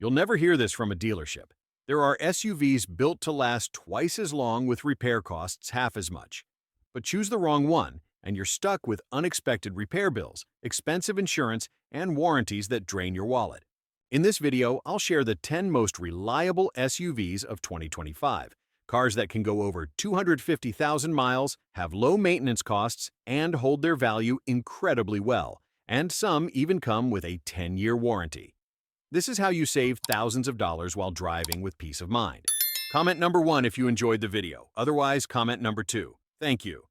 You'll never hear this from a dealership. There are SUVs built to last twice as long with repair costs half as much. But choose the wrong one, and you're stuck with unexpected repair bills, expensive insurance, and warranties that drain your wallet. In this video, I'll share the 10 most reliable SUVs of 2025. Cars that can go over 250,000 miles, have low maintenance costs, and hold their value incredibly well. And some even come with a 10-year warranty. This is how you save thousands of dollars while driving with peace of mind. Comment number 1 if you enjoyed the video. Otherwise, comment number 2. Thank you.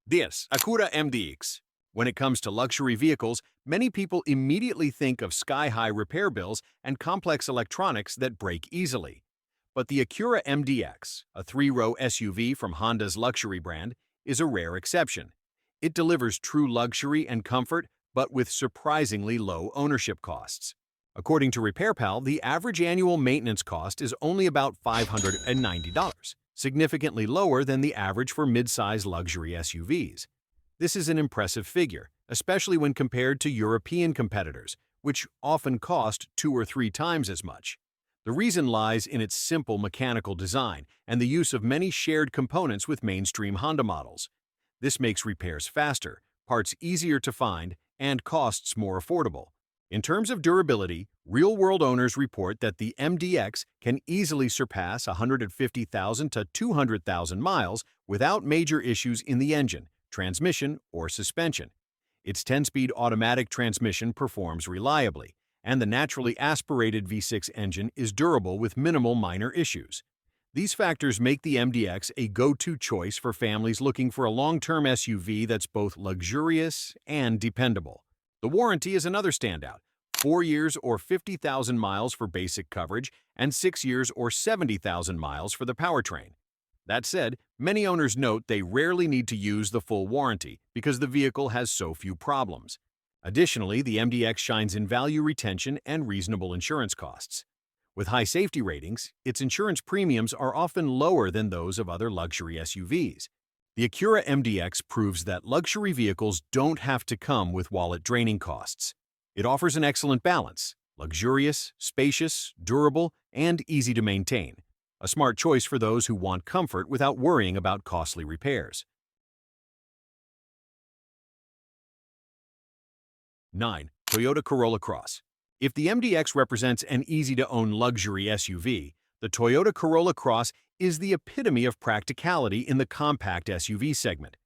This Acura MDX. When it comes to luxury vehicles, many people immediately think of sky-high repair bills and complex electronics that break easily. But the Acura MDX, a 3-row SUV from Honda's luxury brand, is a rare exception. It delivers true luxury and comfort, but with surprisingly low ownership costs. According to RepairPal, the average annual maintenance cost is only about $590, significantly lower than the average for mid-size luxury SUVs. This is an impressive figure, especially when compared to European competitors, which often cost 2 or 3 times as much. The reason lies in its simple mechanical design and the use of many shared components with mainstream Honda models. This makes repairs faster, parts easier to find, and costs more affordable. In terms of durability, real-world owners report that the MDX can easily surpass 150,000 to 200,000 miles without major issues in the engine, transmission, or suspension. Its 10-speed automatic transmission performs reliably, and the naturally aspirated V6 engine is durable with minimal minor issues. These factors make the MDX a go-to choice for families looking for a long-term SUV that's both luxurious and dependable. The warranty is another standout: 4 years or 50,000 miles for basic coverage and 6 years or 70,000 miles for the powertrain. That said, many owners note they rarely need to use the full warranty because the vehicle has so few problems. Additionally, the MDX shines in value retention and reasonable insurance costs. With high safety ratings, its insurance premiums are often lower than those of other luxury SUVs. The Acura MDX proves that luxury vehicles don't have to come with wallet-draining costs. It offers an excellent balance: luxurious, spacious, durable, and easy to maintain. A smart choice for those who want comfort without worrying about costly repairs. 9. Toyota Corolla Cross. If the MDX represents an easy-to-own luxury SUV, the Toyota Corolla Cross is the epitome of practicality in the compact SUV segment.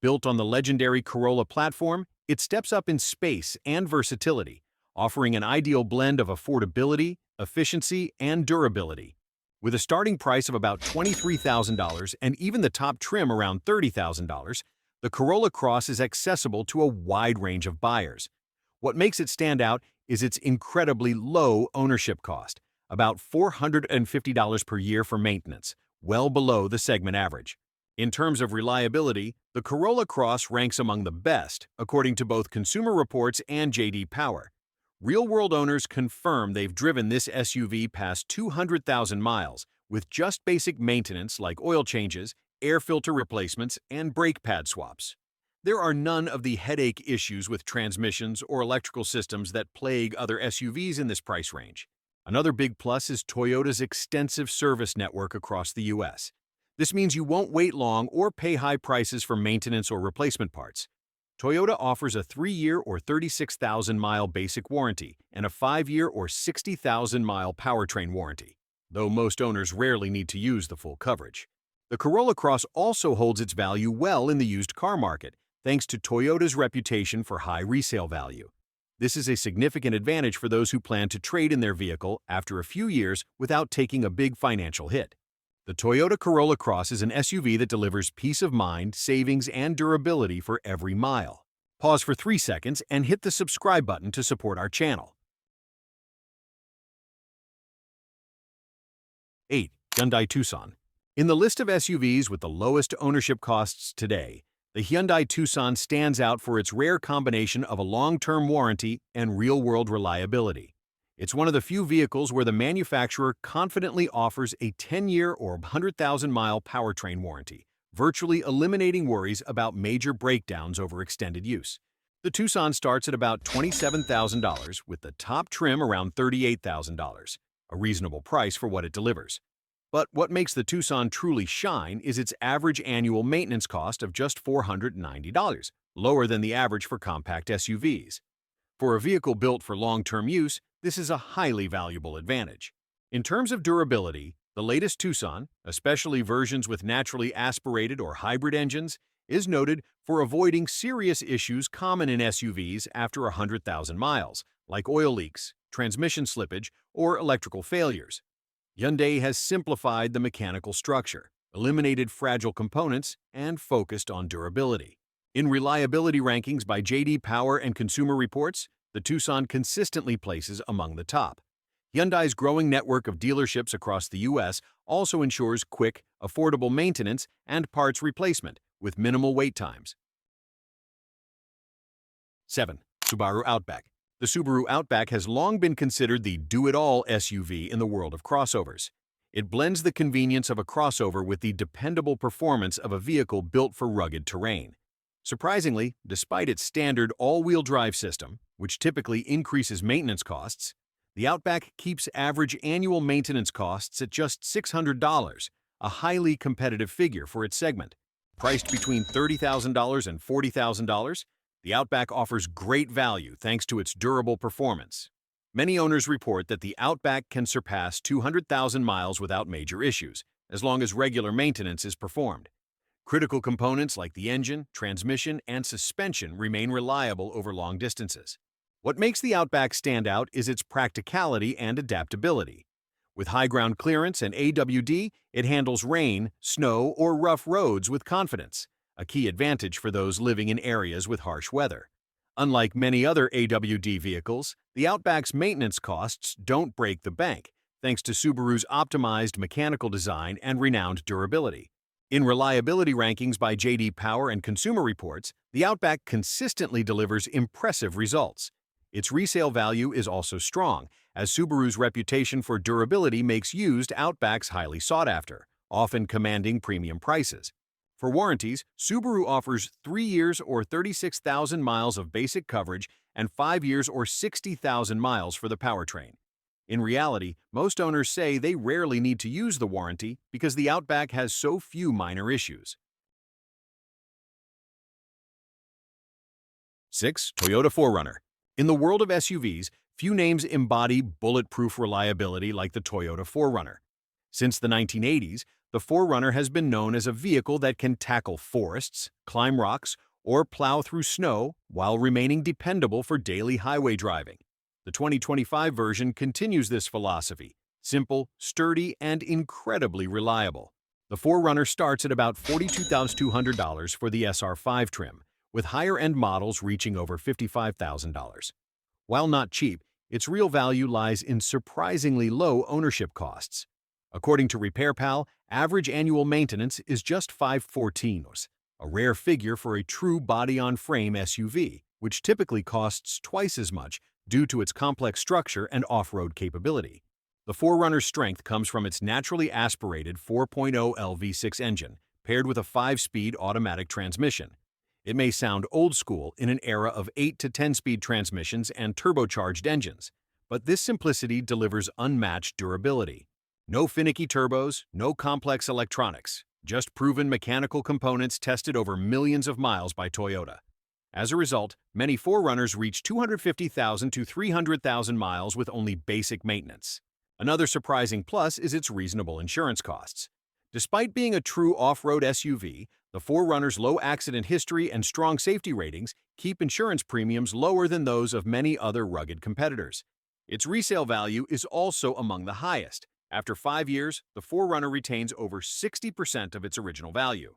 Built on the legendary Corolla platform, it steps up in space and versatility, offering an ideal blend of affordability, efficiency, and durability. With a starting price of about $23,000 and even the top trim around $30,000, the Corolla Cross is accessible to a wide range of buyers. What makes it stand out is its incredibly low ownership cost, about $450 per year for maintenance, well below the segment average. In terms of reliability, the Corolla Cross ranks among the best, according to both Consumer Reports and J.D. Power. Real-world owners confirm they've driven this SUV past 200,000 miles with just basic maintenance like oil changes, air filter replacements, and brake pad swaps. There are none of the headache issues with transmissions or electrical systems that plague other SUVs in this price range. Another big plus is Toyota's extensive service network across the U.S. This means you won't wait long or pay high prices for maintenance or replacement parts. Toyota offers a 3-year or 36,000-mile basic warranty and a 5-year or 60,000-mile powertrain warranty, though most owners rarely need to use the full coverage. The Corolla Cross also holds its value well in the used car market, thanks to Toyota's reputation for high resale value. This is a significant advantage for those who plan to trade in their vehicle after a few years without taking a big financial hit. The Toyota Corolla Cross is an SUV that delivers peace of mind, savings, and durability for every mile. Pause for 3 seconds and hit the subscribe button to support our channel. 8. Hyundai Tucson. In the list of SUVs with the lowest ownership costs today, the Hyundai Tucson stands out for its rare combination of a long-term warranty and real-world reliability. It's one of the few vehicles where the manufacturer confidently offers a 10-year or 100,000-mile powertrain warranty virtually eliminating worries about major breakdowns over extended use. The Tucson starts at about $27,000 with the top trim around $38,000, a reasonable price for what it delivers. But what makes the Tucson truly shine is its average annual maintenance cost of just $490, lower than the average for compact SUVs. For a vehicle built for long-term use, this is a highly valuable advantage. In terms of durability, the latest Tucson, especially versions with naturally aspirated or hybrid engines, is noted for avoiding serious issues common in SUVs after 100,000 miles, like oil leaks, transmission slippage, or electrical failures. Hyundai has simplified the mechanical structure, eliminated fragile components, and focused on durability. In reliability rankings by J.D. Power and Consumer Reports, the Tucson consistently places among the top. Hyundai's growing network of dealerships across the U.S. also ensures quick, affordable maintenance and parts replacement with minimal wait times. 7. Subaru Outback. The Subaru Outback has long been considered the do-it-all SUV in the world of crossovers. It blends the convenience of a crossover with the dependable performance of a vehicle built for rugged terrain. Surprisingly, despite its standard all-wheel drive system, which typically increases maintenance costs, the Outback keeps average annual maintenance costs at just $600, a highly competitive figure for its segment. Priced between $30,000 and $40,000, the Outback offers great value thanks to its durable performance. Many owners report that the Outback can surpass 200,000 miles without major issues, as long as regular maintenance is performed. Critical components like the engine, transmission, and suspension remain reliable over long distances. What makes the Outback stand out is its practicality and adaptability. With high ground clearance and AWD, it handles rain, snow, or rough roads with confidence, a key advantage for those living in areas with harsh weather. Unlike many other AWD vehicles, the Outback's maintenance costs don't break the bank, thanks to Subaru's optimized mechanical design and renowned durability. In reliability rankings by J.D. Power and Consumer Reports, the Outback consistently delivers impressive results. Its resale value is also strong, as Subaru's reputation for durability makes used Outbacks highly sought after, often commanding premium prices. For warranties, Subaru offers 3 years or 36,000 miles of basic coverage and 5 years or 60,000 miles for the powertrain. In reality, most owners say they rarely need to use the warranty because the Outback has so few minor issues. 6. Toyota 4Runner. In the world of SUVs, few names embody bulletproof reliability like the Toyota 4Runner. Since the 1980s, the 4Runner has been known as a vehicle that can tackle forests, climb rocks, or plow through snow while remaining dependable for daily highway driving. The 2025 version continues this philosophy: simple, sturdy, and incredibly reliable. The 4Runner starts at about $42,200 for the SR5 trim, with higher-end models reaching over $55,000. While not cheap, its real value lies in surprisingly low ownership costs. According to RepairPal, average annual maintenance is just $514, a rare figure for a true body-on-frame SUV, which typically costs twice as much due to its complex structure and off-road capability. The 4Runner's strength comes from its naturally aspirated 4.0L V6 engine, paired with a 5-speed automatic transmission. It may sound old school in an era of 8 to 10-speed transmissions and turbocharged engines, but this simplicity delivers unmatched durability. No finicky turbos, no complex electronics, just proven mechanical components tested over millions of miles by Toyota. As a result, many 4Runners reach 250,000 to 300,000 miles with only basic maintenance. Another surprising plus is its reasonable insurance costs. Despite being a true off-road SUV, the 4Runner's low accident history and strong safety ratings keep insurance premiums lower than those of many other rugged competitors. Its resale value is also among the highest. After 5 years, the 4Runner retains over 60% of its original value.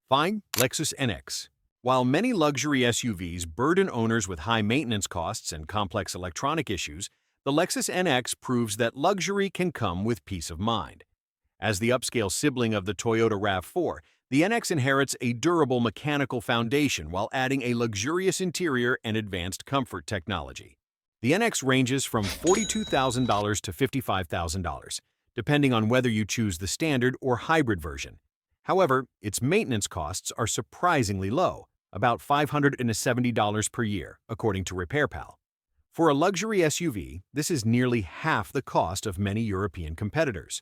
5. Lexus NX. While many luxury SUVs burden owners with high maintenance costs and complex electronic issues, the Lexus NX proves that luxury can come with peace of mind. As the upscale sibling of the Toyota RAV4, the NX inherits a durable mechanical foundation while adding a luxurious interior and advanced comfort technology. The NX ranges from $42,000 to $55,000, depending on whether you choose the standard or hybrid version. However, its maintenance costs are surprisingly low, about $570 per year, according to RepairPal. For a luxury SUV, this is nearly half the cost of many European competitors.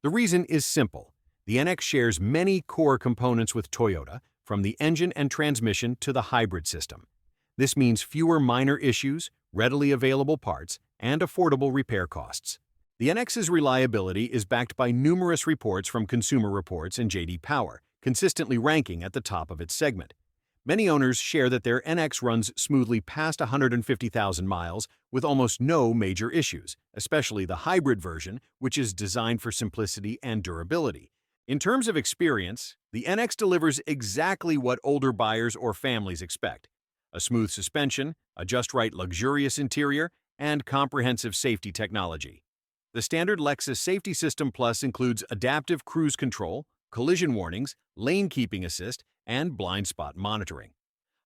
The reason is simple. The NX shares many core components with Toyota, from the engine and transmission to the hybrid system. This means fewer minor issues, readily available parts, and affordable repair costs. The NX's reliability is backed by numerous reports from Consumer Reports and J.D. Power, consistently ranking at the top of its segment. Many owners share that their NX runs smoothly past 150,000 miles with almost no major issues, especially the hybrid version, which is designed for simplicity and durability. In terms of experience, the NX delivers exactly what older buyers or families expect: a smooth suspension, a just-right luxurious interior, and comprehensive safety technology. The standard Lexus Safety System Plus includes adaptive cruise control, collision warnings, lane keeping assist, and blind spot monitoring.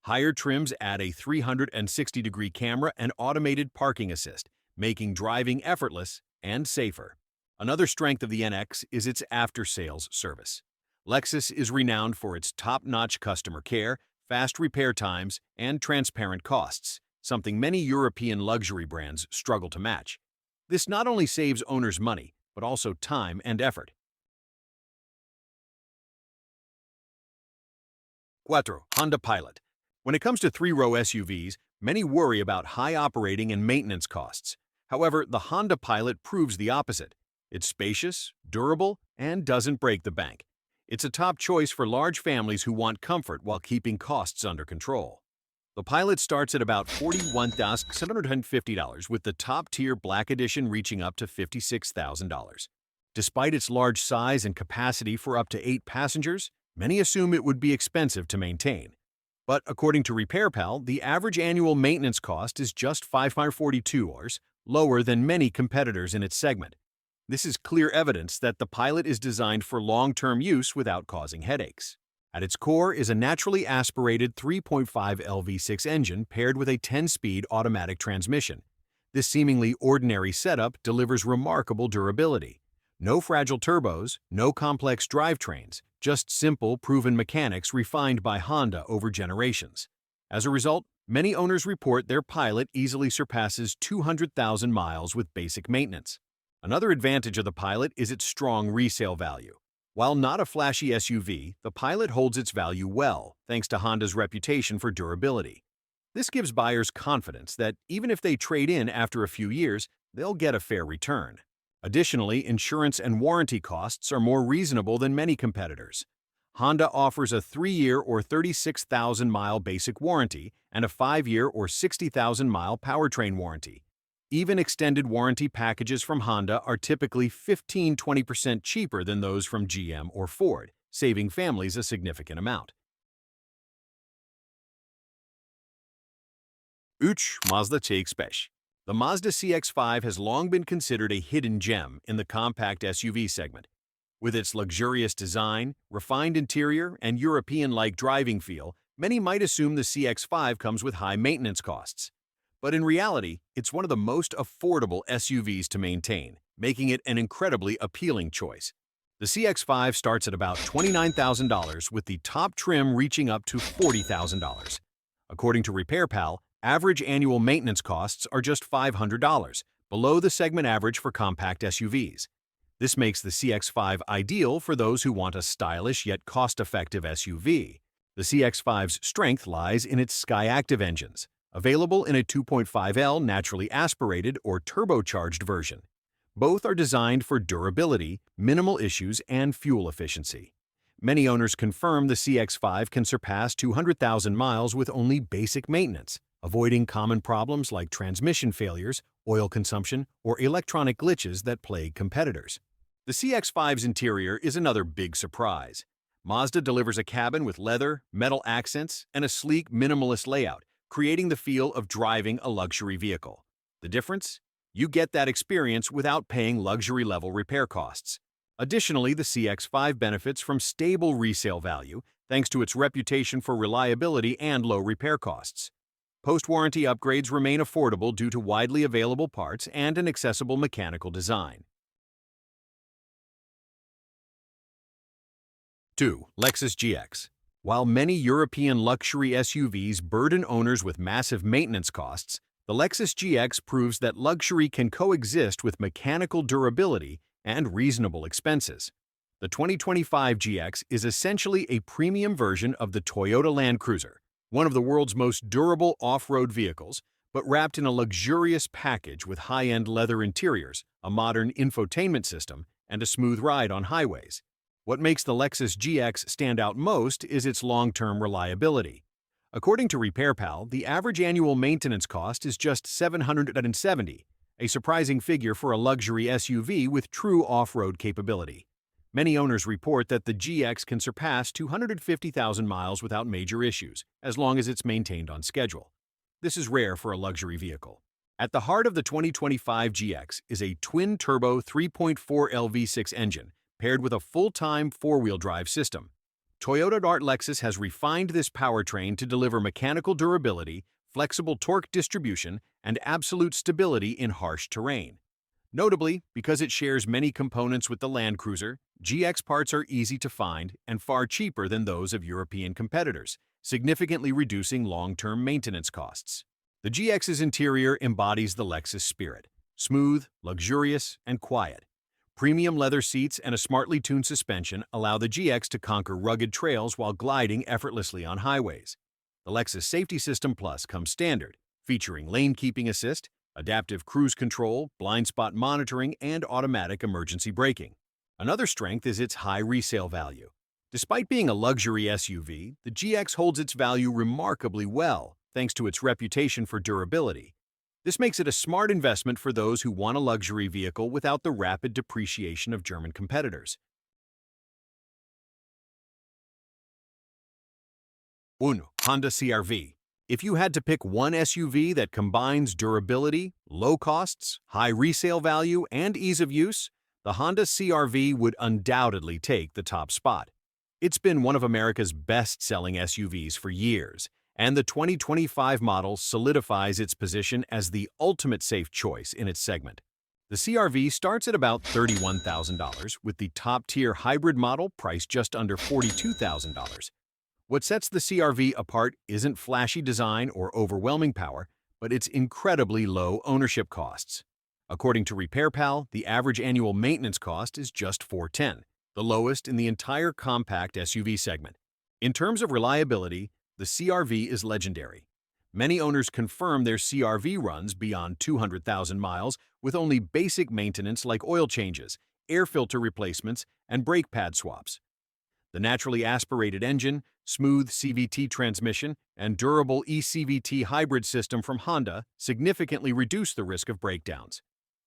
Higher trims add a 360-degree camera and automated parking assist, making driving effortless and safer. Another strength of the NX is its after-sales service. Lexus is renowned for its top-notch customer care, fast repair times, and transparent costs, something many European luxury brands struggle to match. This not only saves owners money, but also time and effort. 4. Honda Pilot. When it comes to three-row SUVs, many worry about high operating and maintenance costs. However, the Honda Pilot proves the opposite. It's spacious, durable, and doesn't break the bank. It's a top choice for large families who want comfort while keeping costs under control. The Pilot starts at about $41,750, with the top-tier Black Edition reaching up to $56,000. Despite its large size and capacity for up to 8 passengers, many assume it would be expensive to maintain. But according to RepairPal, the average annual maintenance cost is just $542, lower than many competitors in its segment. This is clear evidence that the Pilot is designed for long-term use without causing headaches. At its core is a naturally aspirated 3.5L V6 engine paired with a 10-speed automatic transmission. This seemingly ordinary setup delivers remarkable durability. No fragile turbos, no complex drivetrains, just simple, proven mechanics refined by Honda over generations. As a result, many owners report their Pilot easily surpasses 200,000 miles with basic maintenance. Another advantage of the Pilot is its strong resale value. While not a flashy SUV, the Pilot holds its value well, thanks to Honda's reputation for durability. This gives buyers confidence that even if they trade in after a few years, they'll get a fair return. Additionally, insurance and warranty costs are more reasonable than many competitors. Honda offers a 3-year or 36,000-mile basic warranty and a 5-year or 60,000-mile powertrain warranty. Even extended warranty packages from Honda are typically 15–20% cheaper than those from GM or Ford, saving families a significant amount. 3. Mazda CX-5. The Mazda CX-5 has long been considered a hidden gem in the compact SUV segment. With its luxurious design, refined interior, and European-like driving feel, many might assume the CX-5 comes with high maintenance costs. But in reality, it's one of the most affordable SUVs to maintain, making it an incredibly appealing choice. The CX-5 starts at about $29,000, with the top trim reaching up to $40,000. According to RepairPal, average annual maintenance costs are just $500, below the segment average for compact SUVs. This makes the CX-5 ideal for those who want a stylish yet cost-effective SUV. The CX-5's strength lies in its Skyactiv engines, available in a 2.5L naturally aspirated or turbocharged version. Both are designed for durability, minimal issues, and fuel efficiency. Many owners confirm the CX-5 can surpass 200,000 miles with only basic maintenance, avoiding common problems like transmission failures, oil consumption, or electronic glitches that plague competitors. The CX-5's interior is another big surprise. Mazda delivers a cabin with leather, metal accents, and a sleek, minimalist layout, creating the feel of driving a luxury vehicle. The difference? You get that experience without paying luxury-level repair costs. Additionally, the CX-5 benefits from stable resale value thanks to its reputation for reliability and low repair costs. Post-warranty upgrades remain affordable due to widely available parts and an accessible mechanical design. 2. Lexus GX. While many European luxury SUVs burden owners with massive maintenance costs, the Lexus GX proves that luxury can coexist with mechanical durability and reasonable expenses. The 2025 GX is essentially a premium version of the Toyota Land Cruiser, one of the world's most durable off-road vehicles, but wrapped in a luxurious package with high-end leather interiors, a modern infotainment system, and a smooth ride on highways. What makes the Lexus GX stand out most is its long-term reliability. According to RepairPal, the average annual maintenance cost is just $770, a surprising figure for a luxury SUV with true off-road capability. Many owners report that the GX can surpass 250,000 miles without major issues, as long as it's maintained on schedule. This is rare for a luxury vehicle. At the heart of the 2025 GX is a twin-turbo 3.4L V6 engine, paired with a full-time four-wheel drive system. Toyota Lexus has refined this powertrain to deliver mechanical durability, flexible torque distribution, and absolute stability in harsh terrain. Notably, because it shares many components with the Land Cruiser, GX parts are easy to find and far cheaper than those of European competitors, significantly reducing long-term maintenance costs. The GX's interior embodies the Lexus spirit: smooth, luxurious, and quiet. Premium leather seats and a smartly tuned suspension allow the GX to conquer rugged trails while gliding effortlessly on highways. The Lexus Safety System Plus comes standard, featuring lane keeping assist, adaptive cruise control, blind spot monitoring, and automatic emergency braking. Another strength is its high resale value. Despite being a luxury SUV, the GX holds its value remarkably well, thanks to its reputation for durability. This makes it a smart investment for those who want a luxury vehicle without the rapid depreciation of German competitors. 1. Honda CR-V. If you had to pick one SUV that combines durability, low costs, high resale value, and ease of use, the Honda CR-V would undoubtedly take the top spot. It's been one of America's best-selling SUVs for years, and the 2025 model solidifies its position as the ultimate safe choice in its segment. The CR-V starts at about $31,000, with the top-tier hybrid model priced just under $42,000. What sets the CR-V apart isn't flashy design or overwhelming power, but its incredibly low ownership costs. According to RepairPal, the average annual maintenance cost is just $410, the lowest in the entire compact SUV segment. In terms of reliability, the CR-V is legendary. Many owners confirm their CR-V runs beyond 200,000 miles with only basic maintenance like oil changes, air filter replacements, and brake pad swaps. The naturally aspirated engine, smooth CVT transmission, and durable eCVT hybrid system from Honda significantly reduce the risk of breakdowns.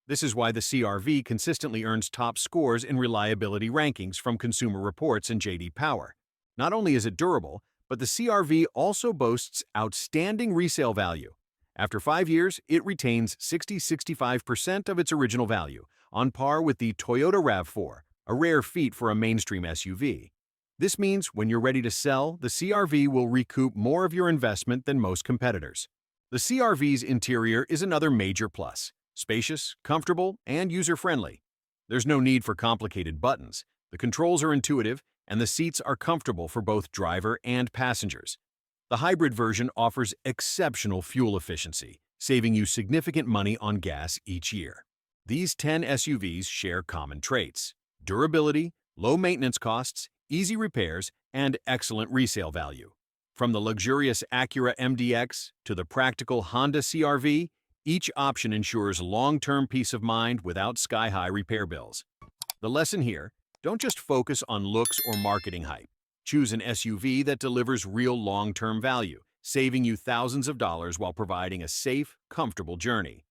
This is why the CR-V consistently earns top scores in reliability rankings from Consumer Reports and J.D. Power. Not only is it durable, but the CR-V also boasts outstanding resale value. After 5 years, it retains 60–65% of its original value, on par with the Toyota RAV4, a rare feat for a mainstream SUV. This means when you're ready to sell, the CR-V will recoup more of your investment than most competitors. The CR-V's interior is another major plus: spacious, comfortable, and user-friendly. There's no need for complicated buttons. The controls are intuitive, and the seats are comfortable for both driver and passengers. The hybrid version offers exceptional fuel efficiency, saving you significant money on gas each year. These 10 SUVs share common traits: durability, low maintenance costs, easy repairs, and excellent resale value. From the luxurious Acura MDX to the practical Honda CR-V, each option ensures long-term peace of mind without sky-high repair bills. The lesson here: don't just focus on looks or marketing hype. Choose an SUV that delivers real long-term value, saving you thousands of dollars while providing a safe, comfortable journey.